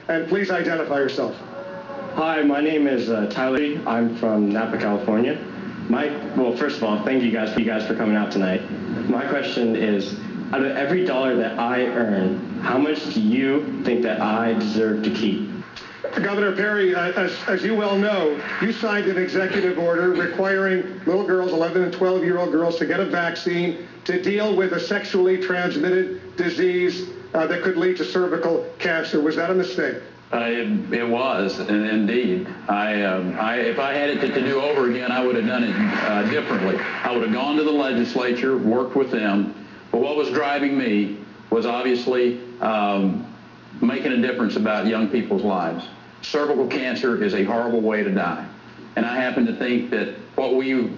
and please identify yourself. Hi, my name is Tyler. I'm from Napa, California. Well, first of all, thank you guys for coming out tonight. My question is, out of every dollar that I earn, how much do you think that I deserve to keep? Governor Perry, as you well know, you signed an executive order requiring little girls, 11 and 12-year-old girls, to get a vaccine to deal with a sexually transmitted disease that could lead to cervical cancer. Was that a mistake? It was, and indeed. If I had it to do over again, I would have done it differently. I would have gone to the legislature, worked with them. But what was driving me was obviously making a difference about young people's lives. Cervical cancer is a horrible way to die. And I happen to think that what we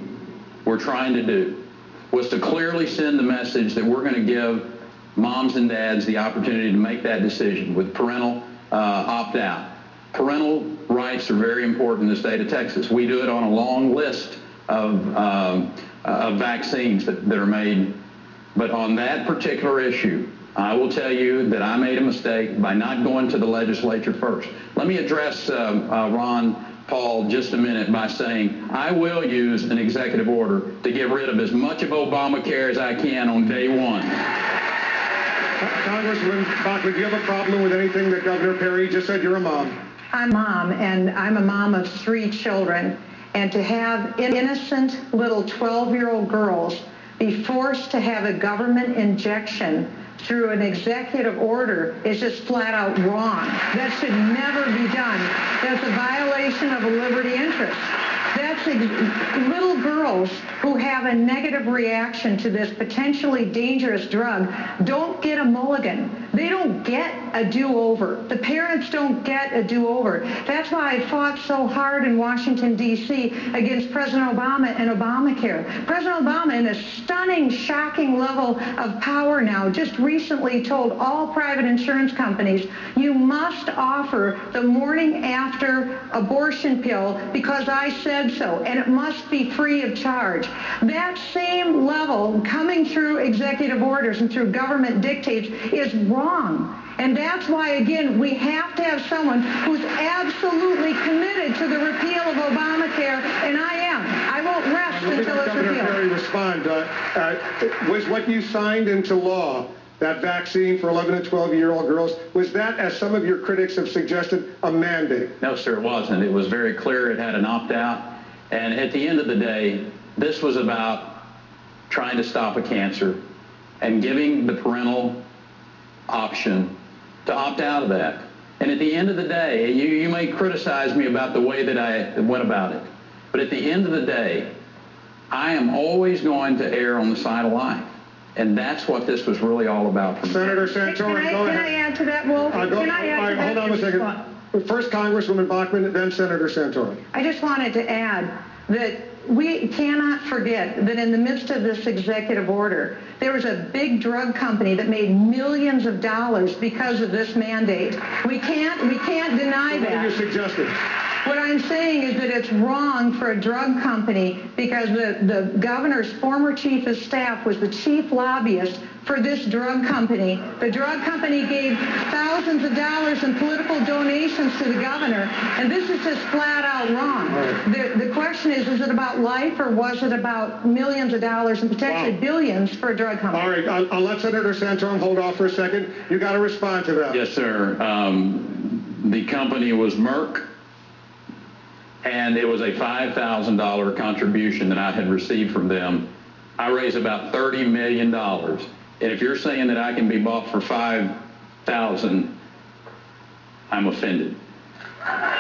were trying to do was to clearly send the message that we're going to give moms and dads the opportunity to make that decision with parental opt-out. Parental rights are very important in the state of Texas. We do it on a long list of vaccines that are made. But on that particular issue, I will tell you that I made a mistake by not going to the legislature first. Let me address Ron Paul just a minute by saying I will use an executive order to get rid of as much of Obamacare as I can on day one. Congresswoman Bachman, do you have a problem with anything that Governor Perry just said? You're a mom. I'm a mom, and I'm a mom of 3 children. And to have innocent little 12-year-old girls be forced to have a government injection through an executive order is just flat out wrong. That should never be done. That's a violation of a liberty interest. That's little girls who have a negative reaction to this potentially dangerous drug don't get a mulligan. They don't get a do-over. The parents don't get a do-over. That's why I fought so hard in Washington, D.C. against President Obama and Obamacare. President Obama, in a stunning, shocking level of power now, just recently told all private insurance companies, you must offer the morning after abortion pill because I said so, and it must be free of charge. That same level coming through executive orders and through government dictates is wrong. And that's why, again, we have to have someone who's absolutely committed to the repeal of Obamacare, and I am. I won't rest until it's repealed. Governor Perry, respond. Was what you signed into law, that vaccine for 11 and 12-year-old girls, was that, as some of your critics have suggested, a mandate? No, sir, it wasn't. It was very clear it had an opt-out. And at the end of the day, this was about trying to stop a cancer and giving the parental option to opt out of that. And at the end of the day, you may criticize me about the way that I went about it, but at the end of the day, I am always going to err on the side of life. And that's what this was really all about. Senator Santorum, go ahead. Can I add to that, Wolf? Can I add to that? Hold on a second. First Congresswoman Bachman, then Senator Santorum. I just wanted to add that we cannot forget that in the midst of this executive order, there was a big drug company that made millions of dollars because of this mandate. We can't deny that. What are you suggesting? What I'm saying is that it's wrong for a drug company because the governor's former chief of staff was the chief lobbyist for this drug company. The drug company gave thousands of dollars in political donations to the governor, and this is just flat out wrong. Right. The question is it about life or was it about millions of dollars and potentially billions for a drug company? All right, I'll let Senator Santorum hold off for a second. You got to respond to that. Yes, sir. The company was Merck. And it was a $5,000 contribution that I had received from them. I raised about $30 million. And if you're saying that I can be bought for $5,000, I'm offended. I'm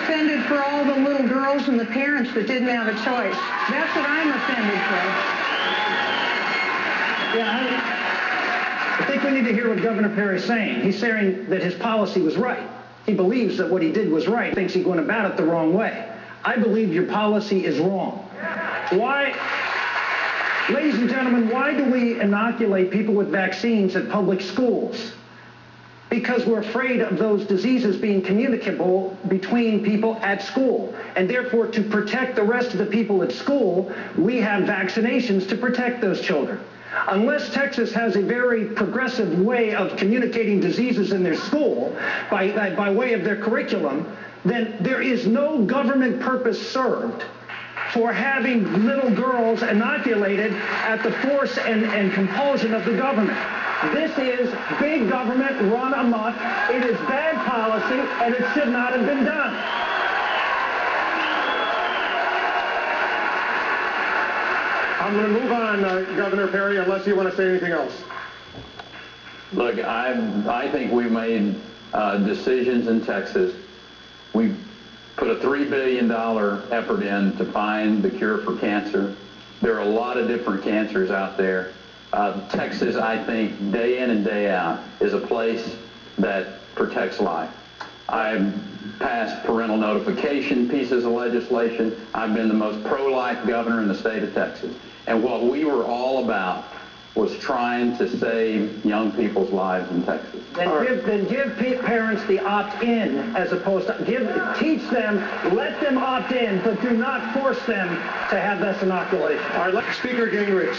offended for all the little girls and the parents that didn't have a choice. That's what I'm offended for. Yeah, I think we need to hear what Governor Perry's saying. He's saying that his policy was right. He believes that what he did was right. He thinks he's going about it the wrong way. I believe your policy is wrong. Why, ladies and gentlemen, why do we inoculate people with vaccines at public schools? Because we're afraid of those diseases being communicable between people at school. And therefore, to protect the rest of the people at school, we have vaccinations to protect those children. Unless Texas has a very progressive way of communicating diseases in their school by way of their curriculum, then there is no government purpose served for having little girls inoculated at the force and compulsion of the government. This is big government run amok. It is bad policy, and it should not have been done. I'm going to move on, Governor Perry, unless you want to say anything else. Look, I think we made decisions in Texas. We put a $3 billion effort in to find the cure for cancer. There are a lot of different cancers out there. Texas, I think, day in and day out, is a place that protects life. I've passed parental notification pieces of legislation. I've been the most pro-life governor in the state of Texas. And what we were all about was trying to save young people's lives in Texas. Then give parents the opt-in as opposed to teach them, let them opt in, but do not force them to have this inoculation. All right, Speaker Gingrich,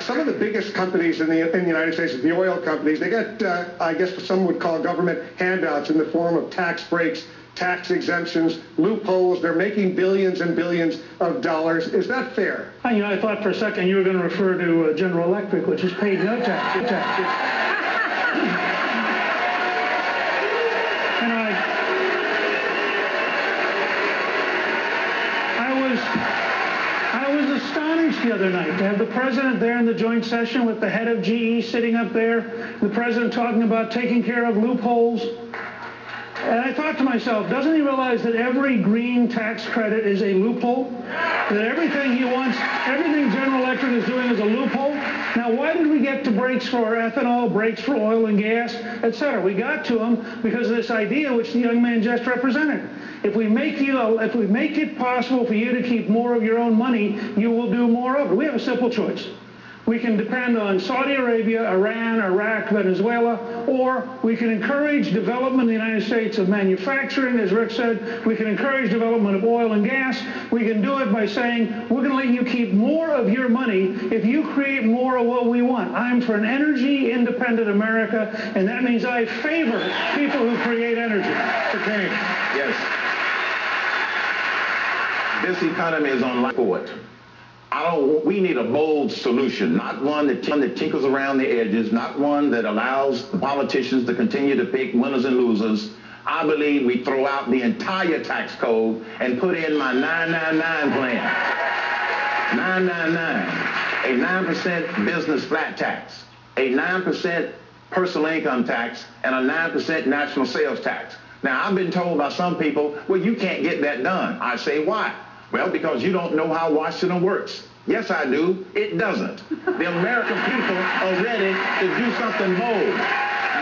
some of the biggest companies in the United States, the oil companies, they got, I guess some would call government handouts in the form of tax breaks, tax exemptions, loopholes. They're making billions and billions of dollars. Is that fair? I thought for a second you were going to refer to General Electric, which has paid no taxes. And I was astonished the other night to have the president there in the joint session with the head of GE sitting up there, the president talking about taking care of loopholes. And I thought to myself, doesn't he realize that every green tax credit is a loophole? That everything he wants, everything General Electric is doing is a loophole? Now, why did we get to brakes for ethanol, brakes for oil and gas, et cetera? We got to them because of this idea which the young man just represented. If we make it possible for you to keep more of your own money, you will do more of it. We have a simple choice. We can depend on Saudi Arabia, Iran, Iraq, Venezuela, or we can encourage development in the United States of manufacturing, as Rick said. We can encourage development of oil and gas. We can do it by saying, we're going to let you keep more of your money if you create more of what we want. I'm for an energy-independent America, and that means I favor people who create energy. Mr. Kane. Yes. This economy is on life support. We need a bold solution, not one that tinkers around the edges, not one that allows the politicians to continue to pick winners and losers. I believe we throw out the entire tax code and put in my 999 plan. 999, a 9% business flat tax, a 9% personal income tax, and a 9% national sales tax. Now, I've been told by some people, well, you can't get that done. I say, why? Well, because you don't know how Washington works. Yes, I do. It doesn't. The American people are ready to do something bold.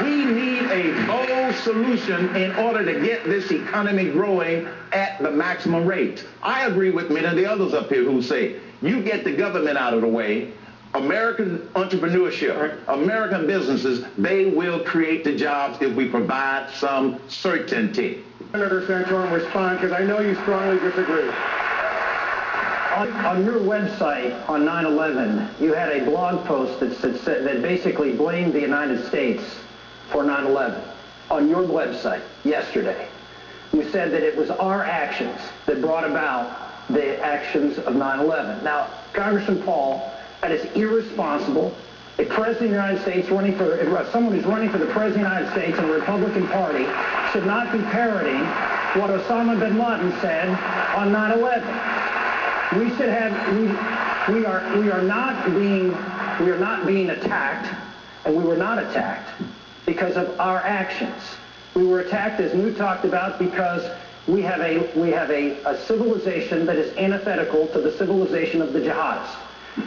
We need a bold solution in order to get this economy growing at the maximum rate. I agree with many of the others up here who say, you get the government out of the way, American entrepreneurship, American businesses, they will create the jobs if we provide some certainty. Senator Santorum, respond, because I know you strongly disagree. On your website on 9/11, you had a blog post that basically blamed the United States for 9/11. On your website yesterday, you said that it was our actions that brought about the actions of 9/11. Now, Congressman Paul, that is irresponsible. A president of the United States someone who's running for the president of the United States in the Republican Party should not be parroting what Osama bin Laden said on 9/11. We should have, we are not being attacked, and we were not attacked because of our actions. We were attacked, as Newt talked about, because we have a civilization that is antithetical to the civilization of the jihadists.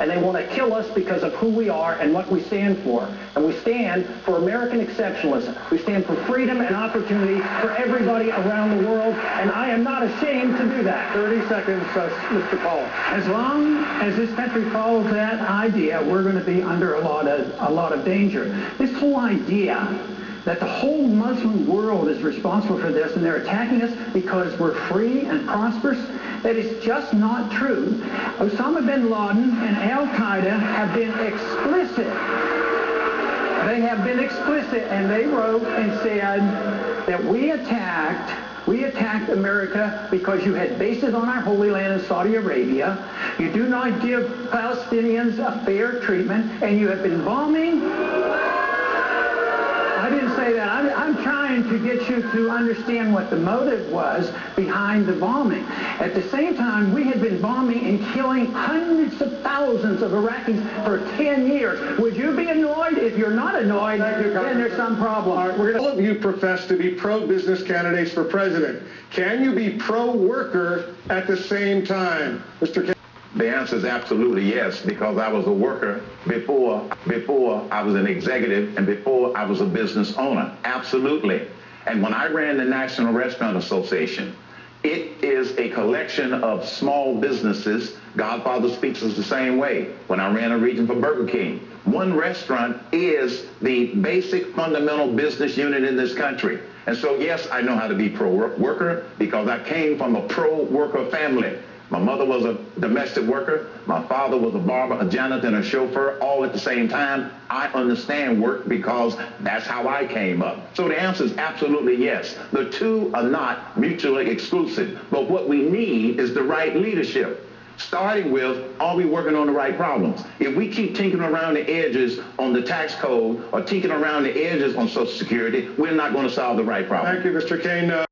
And they want to kill us because of who we are and what we stand for. And we stand for American exceptionalism. We stand for freedom and opportunity for everybody around the world, and I am not ashamed to do that. 30 seconds, Mr. Paul. As long as this country follows that idea, we're going to be under a lot of danger. This whole idea that the whole Muslim world is responsible for this and they're attacking us because we're free and prosperous. That is just not true. Osama bin Laden and Al-Qaeda have been explicit. They have been explicit, and they wrote and said that we attacked America because you had bases on our Holy Land in Saudi Arabia. You do not give Palestinians a fair treatment, and you have been bombing. I didn't say that. I'm trying to get you to understand what the motive was behind the bombing. At the same time, we had been bombing and killing hundreds of thousands of Iraqis for 10 years. Would you be annoyed? If you're not annoyed, then there's some problem. All of you profess to be pro-business candidates for president. Can you be pro-worker at the same time? Mr. K. The answer is absolutely yes, because I was a worker before I was an executive and before I was a business owner. Absolutely. And when I ran the National Restaurant Association, it is a collection of small businesses. Godfather speaks us the same way. When I ran a region for Burger King, one restaurant is the basic fundamental business unit in this country. And so, yes, I know how to be pro-worker because I came from a pro-worker family. My mother was a domestic worker. My father was a barber, a janitor, and a chauffeur, all at the same time. I understand work because that's how I came up. So the answer is absolutely yes. The two are not mutually exclusive. But what we need is the right leadership. Starting with, are we working on the right problems? If we keep tinkering around the edges on the tax code or tinkering around the edges on Social Security, we're not going to solve the right problem. Thank you, Mr. Kane.